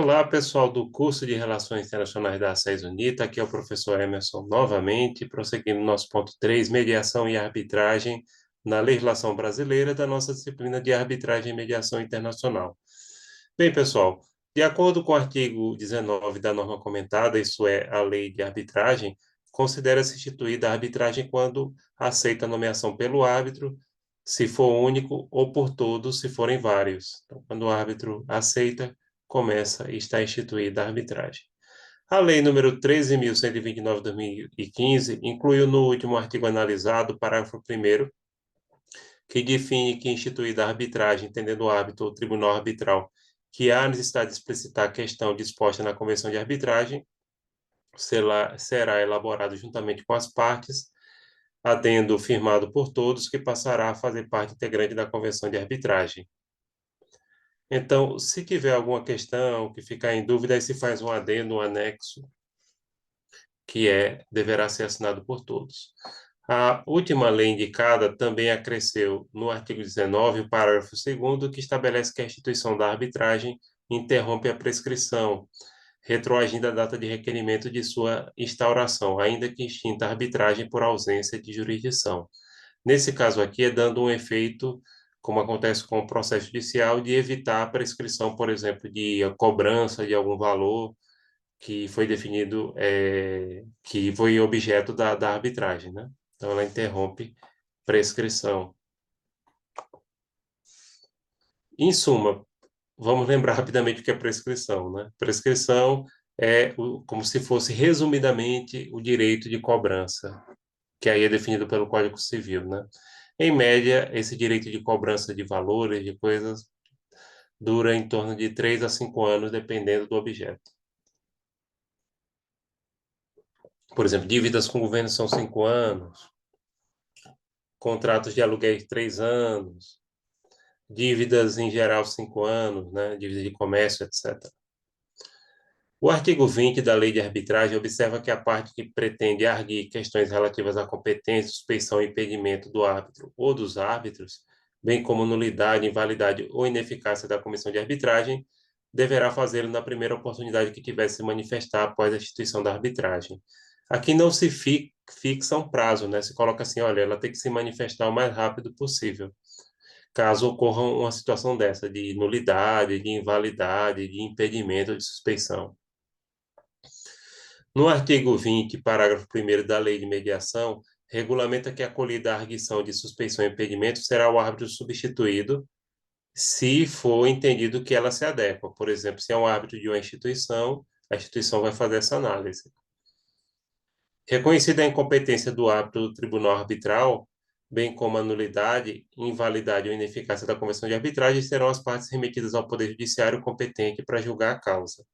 Olá, pessoal do curso de Relações Internacionais da ACES Unita. Aqui é o professor Emerson novamente, prosseguindo nosso ponto 3, mediação e arbitragem na legislação brasileira da nossa disciplina de arbitragem e mediação internacional. Bem, pessoal, de acordo com o artigo 19 da norma comentada, isso é, a lei de arbitragem, considera-se instituída a arbitragem quando aceita a nomeação pelo árbitro, se for único, ou por todos, se forem vários. Então, quando o árbitro aceita, começa e está instituída a arbitragem. A Lei número 13.129 de 2015 incluiu no último artigo analisado o parágrafo 1º, que define que instituída a arbitragem, entendendo o árbitro ou tribunal arbitral, que há necessidade de explicitar a questão disposta na Convenção de Arbitragem, será elaborado juntamente com as partes, adendo firmado por todos, que passará a fazer parte integrante da Convenção de Arbitragem. Então, se tiver alguma questão que ficar em dúvida, aí se faz um adendo, um anexo, deverá ser assinado por todos. A última lei indicada também acresceu no artigo 19, o parágrafo 2º, que estabelece que a instituição da arbitragem interrompe a prescrição, retroagindo a data de requerimento de sua instauração, ainda que extinta a arbitragem por ausência de jurisdição. Nesse caso aqui, é dando um efeito, como acontece com o processo judicial, de evitar a prescrição, por exemplo, de cobrança de algum valor que foi definido, que foi objeto da arbitragem, né? Então, ela interrompe prescrição. Em suma, vamos lembrar rapidamente o que é prescrição, né? Prescrição é como se fosse, resumidamente, o direito de cobrança, que aí é definido pelo Código Civil, né? Em média, esse direito de cobrança de valores, de coisas, dura em torno de 3 a 5 anos, dependendo do objeto. Por exemplo, dívidas com o governo são 5 anos, contratos de aluguel de 3 anos, dívidas em geral 5 anos, né? Dívida de comércio, etc. O artigo 20 da Lei de Arbitragem observa que a parte que pretende arguir questões relativas à competência, suspeição e impedimento do árbitro ou dos árbitros, bem como nulidade, invalidade ou ineficácia da comissão de arbitragem, deverá fazê-lo na primeira oportunidade que tiver se manifestar após a instituição da arbitragem. Aqui não se fixa um prazo, né? Se coloca assim, olha, ela tem que se manifestar o mais rápido possível, caso ocorra uma situação dessa, de nulidade, de invalidade, de impedimento, de suspeição. No artigo 20, parágrafo 1º da Lei de Mediação, regulamenta que a acolhida à arguição de suspeição e impedimento será o árbitro substituído se for entendido que ela se adequa. Por exemplo, se é um árbitro de uma instituição, a instituição vai fazer essa análise. Reconhecida a incompetência do árbitro do tribunal arbitral, bem como a nulidade, invalidade ou ineficácia da convenção de arbitragem, serão as partes remetidas ao Poder Judiciário competente para julgar a causa.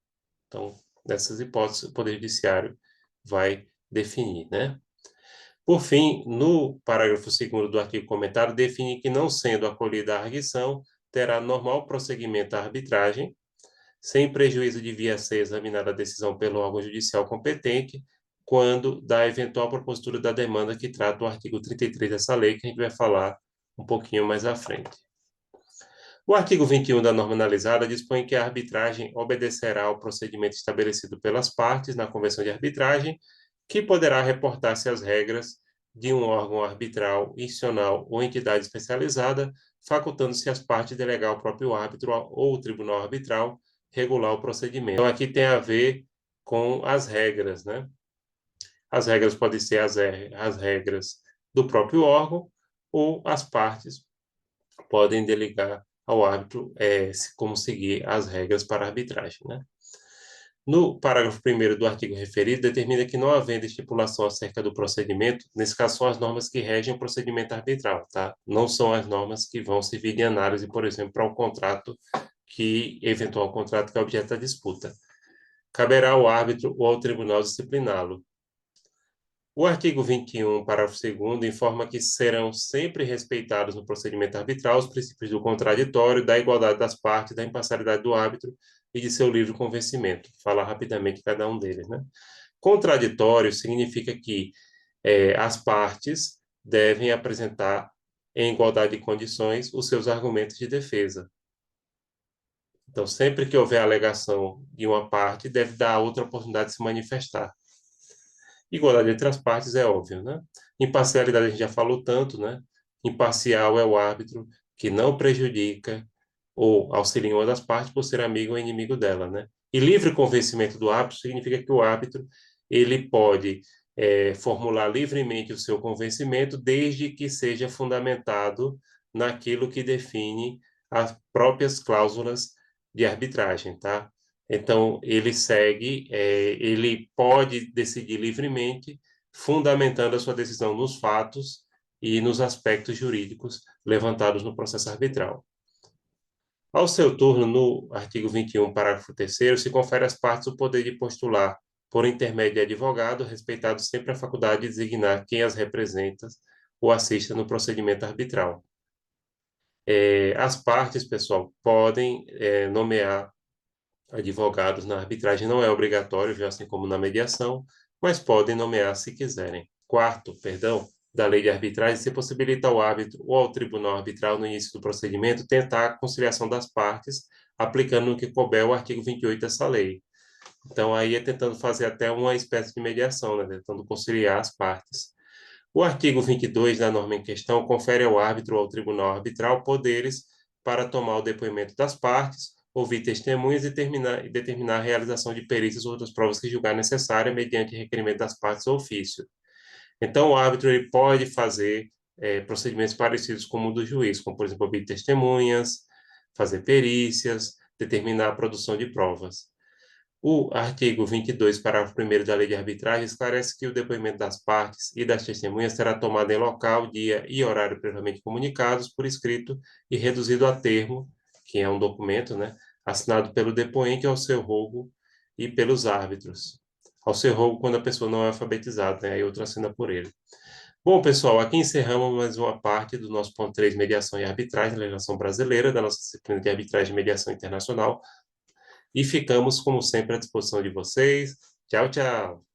Então, nessas hipóteses, o Poder Judiciário vai definir, né? Por fim, no parágrafo 2º do artigo comentado, define que, não sendo acolhida a arguição, terá normal prosseguimento a arbitragem, sem prejuízo de vir a ser examinada a decisão pelo órgão judicial competente, quando da eventual propositura da demanda que trata o artigo 33 dessa lei, que a gente vai falar um pouquinho mais à frente. O artigo 21 da norma analisada dispõe que a arbitragem obedecerá ao procedimento estabelecido pelas partes na Convenção de Arbitragem, que poderá reportar-se às regras de um órgão arbitral, institucional ou entidade especializada, facultando-se às partes delegar ao próprio árbitro ou o tribunal arbitral regular o procedimento. Então, aqui tem a ver com as regras, né? As regras podem ser as regras do próprio órgão ou as partes podem delegar ao árbitro como seguir as regras para a arbitragem, né? No parágrafo 1º do artigo referido, determina que, não havendo estipulação acerca do procedimento, nesse caso são as normas que regem o procedimento arbitral, tá? Não são as normas que vão servir de análise, por exemplo, para um contrato eventual contrato que é objeto da disputa. Caberá ao árbitro ou ao tribunal discipliná-lo. O artigo 21, parágrafo 2º, informa que serão sempre respeitados no procedimento arbitral os princípios do contraditório, da igualdade das partes, da imparcialidade do árbitro e de seu livre convencimento. Vou falar rapidamente cada um deles, né? Contraditório significa que as partes devem apresentar, em igualdade de condições, os seus argumentos de defesa. Então, sempre que houver alegação de uma parte, deve dar a outra oportunidade de se manifestar. Igualdade entre as partes é óbvio, né? Imparcialidade a gente já falou tanto, né? Imparcial é o árbitro que não prejudica ou auxilia uma das partes por ser amigo ou inimigo dela, né? E livre convencimento do árbitro significa que o árbitro ele pode formular livremente o seu convencimento desde que seja fundamentado naquilo que define as próprias cláusulas de arbitragem, tá? Então, ele pode decidir livremente, fundamentando a sua decisão nos fatos e nos aspectos jurídicos levantados no processo arbitral. Ao seu turno, no artigo 21, parágrafo 3º, se confere às partes o poder de postular, por intermédio de advogado, respeitado sempre a faculdade de designar quem as representa ou assista no procedimento arbitral. As partes, pessoal, podem nomear advogados na arbitragem, não é obrigatório, já assim como na mediação, mas podem nomear se quiserem. Quarto, perdão, da lei de arbitragem, se possibilita ao árbitro ou ao tribunal arbitral, no início do procedimento, tentar a conciliação das partes, aplicando no que couber o artigo 28 dessa lei. Então, aí é tentando fazer até uma espécie de mediação, né? Tentando conciliar as partes. O artigo 22 da norma em questão confere ao árbitro ou ao tribunal arbitral poderes para tomar o depoimento das partes, ouvir testemunhas e determinar a realização de perícias ou outras provas que julgar necessária mediante requerimento das partes ou ofício. Então, o árbitro ele pode fazer procedimentos parecidos com o do juiz, como, por exemplo, ouvir testemunhas, fazer perícias, determinar a produção de provas. O artigo 22, parágrafo 1º da Lei de Arbitragem esclarece que o depoimento das partes e das testemunhas será tomado em local, dia e horário previamente comunicados por escrito e reduzido a termo, que é um documento, né, assinado pelo depoente ao seu rogo e pelos árbitros. Ao seu rogo quando a pessoa não é alfabetizada, né, aí outro assina por ele. Bom, pessoal, aqui encerramos mais uma parte do nosso ponto 3, mediação e arbitragem, legislação brasileira, da nossa disciplina de arbitragem e mediação internacional. E ficamos, como sempre, à disposição de vocês. Tchau, tchau.